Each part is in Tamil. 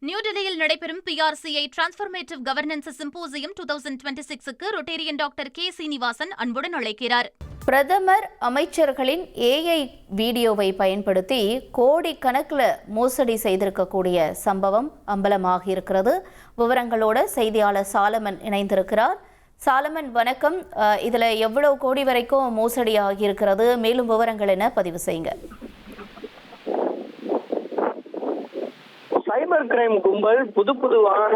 நியூடெல்லியில் நடைபெறும் PRCI டிரான்ஸ்ஃபர்மேட்டிவ் கவர்னன்ஸ் சிம்போசியம் 2026க்கு ரொட்டேரியன் டாக்டர் கே. சீனிவாசன் அன்புடன் அழைக்கிறார். பிரதமர் அமைச்சர்களின் AI வீடியோவை பயன்படுத்தி கோடிக்கணக்கில் மோசடி செய்திருக்கக்கூடிய சம்பவம் அம்பலமாகி இருக்கிறது. விவரங்களோட செய்தியாளர் சாலமன் இணைந்திருக்கிறார். சாலமன், வணக்கம். இதுல எவ்வளவு கோடி வரைக்கும் மோசடி ஆகியிருக்கிறது? மேலும் விவரங்கள் என்ன பதிவு செய்யுங்க. சைபர் கிரைம் கும்பல் புதுவான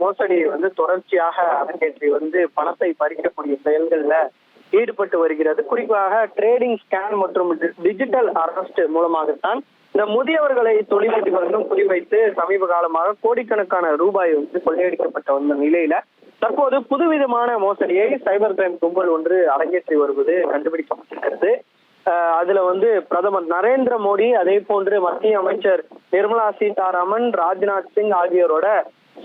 மோசடியை தொடர்ச்சியாக அரங்கேற்றி பணத்தை பறிக்கக்கூடிய செயல்கள்ல ஈடுபட்டு வருகிறது. குறிப்பாக ட்ரேடிங் ஸ்கேன் மற்றும் டிஜிட்டல் அரெஸ்ட் மூலமாகத்தான் இந்த முதியவர்களை தொழிலதிபர்களும் குறிவைத்து சமீப காலமாக கோடிக்கணக்கான ரூபாய் கொள்ளையடிக்கப்பட்ட வந்த நிலையில தற்போது புதுவிதமான மோசடியை சைபர் கிரைம் கும்பல் ஒன்று அரங்கேற்றி வருவது கண்டுபிடிக்கப்பட்டிருக்கிறது. அதுல பிரதமர் நரேந்திர மோடி, அதே போன்று மத்திய அமைச்சர் நிர்மலா சீதாராமன், ராஜ்நாத் சிங் ஆகியோரோட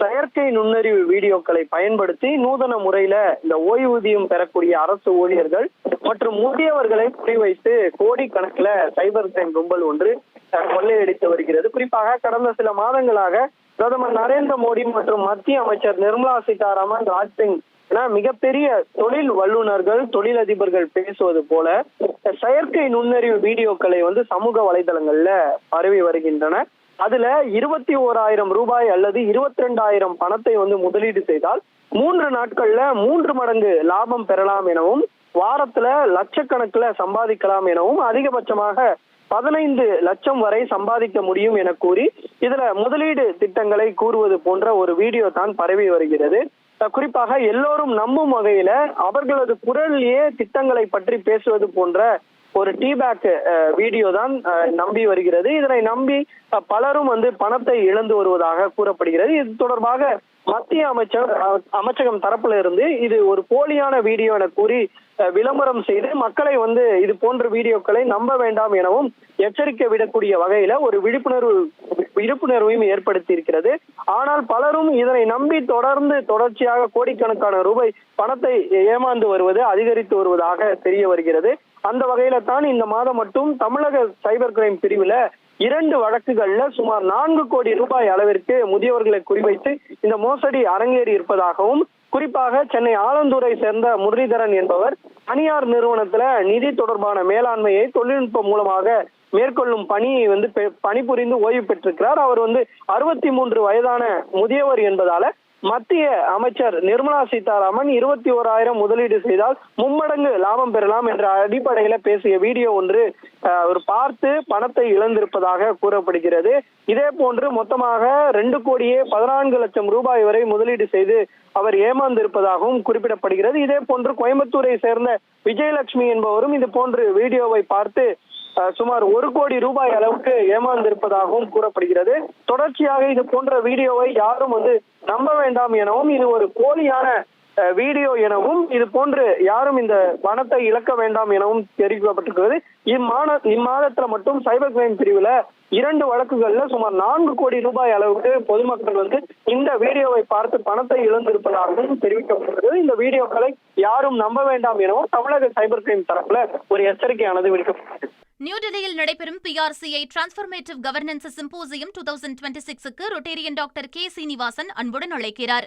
செயற்கை நுண்ணறிவு வீடியோக்களை பயன்படுத்தி நூதன முறையில இந்த ஓய்வூதியம் பெறக்கூடிய அரசு ஊழியர்கள் மற்றும் முதியவர்களை குறிவைத்து கோடிக்கணக்கில் சைபர் கிரைம் கும்பல் ஒன்று கொள்ளையடித்து வருகிறது. குறிப்பாக கடந்த சில மாதங்களாக பிரதமர் நரேந்திர மோடி மற்றும் மத்திய அமைச்சர் நிர்மலா சீதாராமன், ராஜ் சிங் என மிகப்பெரிய தொழில் வல்லுநர்கள், தொழிலதிபர்கள் பேசுவது போல செயற்கை நுண்ணறிவு வீடியோக்களை சமூக வலைதளங்கள்ல பரவி வருகின்றன. அதுல 21,000 ரூபாய் அல்லது 22,000 பணத்தை முதலீடு செய்தால் 3 நாட்கள்ல 3 மடங்கு லாபம் பெறலாம் எனவும், வாரத்துல லட்சக்கணக்கில் சம்பாதிக்கலாம் எனவும், அதிகபட்சமாக 15 லட்சம் வரை சம்பாதிக்க முடியும் என கூறி இதுல முதலீடு திட்டங்களை கூறுவது போன்ற ஒரு வீடியோ தான் பரவி வருகிறது. குறிப்பாக எல்லோரும் நம்பும் வகையில அவர்களது குரலிலேயே திட்டங்களை பற்றி பேசுவது போன்ற ஒரு டீபேக் வீடியோ தான் நம்பி வருகிறது. இதனை நம்பி பலரும் பணத்தை இழந்து வருவதாக கூறப்படுகிறது. இது தொடர்பாக மத்திய அமைச்சகம் தரப்புல இருந்து இது ஒரு போலியான வீடியோ என கூறி விளம்பரம் செய்து மக்களை இது போன்ற வீடியோக்களை நம்ப வேண்டாம் எனவும் எச்சரிக்கை விடக்கூடிய வகையில ஒரு விழிப்புணர்வையும் ஏற்படுத்தி இருக்கிறது. ஆனால் பலரும் இதனை நம்பி தொடர்ச்சியாக கோடிக்கணக்கான ரூபாய் பணத்தை ஏமாந்து வருவது அதிகரித்து வருவதாக தெரிய வருகிறது. அந்த வகையில தான் இந்த மாதம் மட்டும் தமிழக சைபர் கிரைம் பிரிவுல 2 வழக்குகள்ல சுமார் 4 கோடி ரூபாய் அளவிற்கு முதியவர்களை குறிவைத்து இந்த மோசடி அரங்கேறி இருப்பதாகவும், குறிப்பாக சென்னை ஆலந்தூரை சேர்ந்த முரளிதரன் என்பவர் தனியார் நிறுவனத்துல நிதி தொடர்பான மேலாண்மையை தொழில்நுட்பம் மூலமாக மேற்கொள்ளும் பணியை பணிபுரிந்து ஓய்வு பெற்றிருக்கிறார். அவர் 63 வயதான முதியவர் என்பதால மத்திய அமைச்சர் நிர்மலா சீதாராமன் 21,000 முதலீடு செய்தால் 3 மடங்கு லாபம் பெறலாம் என்ற அடிப்படையில பேசிய வீடியோ ஒன்று அவர் பார்த்து பணத்தை இழந்திருப்பதாக கூறப்படுகிறது. இதே போன்று மொத்தமாக 2,14 லட்சம் ரூபாய் வரை முதலீடு செய்து அவர் ஏமாந்திருப்பதாகவும் குறிப்பிடப்படுகிறது. இதே போன்று கோயம்புத்தூரை சேர்ந்த விஜயலட்சுமி என்பவரும் இது போன்று வீடியோவை பார்த்து சுமார் 1 கோடி ரூபாய் அளவுக்கு ஏமாந்திருப்பதாகவும் கூறப்படுகிறது. தொடர்ச்சியாக இது போன்ற வீடியோவை யாரும் நம்ப வேண்டாம் எனவும், இது ஒரு போலியான வீடியோ எனவும், இது போன்று யாரும் இந்த பணத்தை இழக்க வேண்டாம் எனவும் தெரிவிக்கப்பட்டிருக்கிறது. இம்மாதத்துல மட்டும் சைபர் கிரைம் பிரிவுல 2 வழக்குகள்ல சுமார் 4 கோடி ரூபாய் அளவுக்கு பொதுமக்கள் இந்த வீடியோவை பார்த்து பணத்தை இழந்திருப்பதாகவும் தெரிவிக்கப்பட்டிருக்கிறது. இந்த வீடியோக்களை யாரும் நம்ப வேண்டாம் எனவும் தமிழக சைபர் கிரைம் தரப்புல ஒரு எச்சரிக்கையானது விடுக்கப்பட்டது. நியூடெல்லியில் நடைபெறும் PRCI டிரான்ஸ்ஃபர்மேட்டிவ் கவர்னன்ஸ் சிம்போசியம் 2026க்கு ரொட்டேரியன் டாக்டர் கே. சீனிவாசன் அன்புடன் அழைக்கிறார்.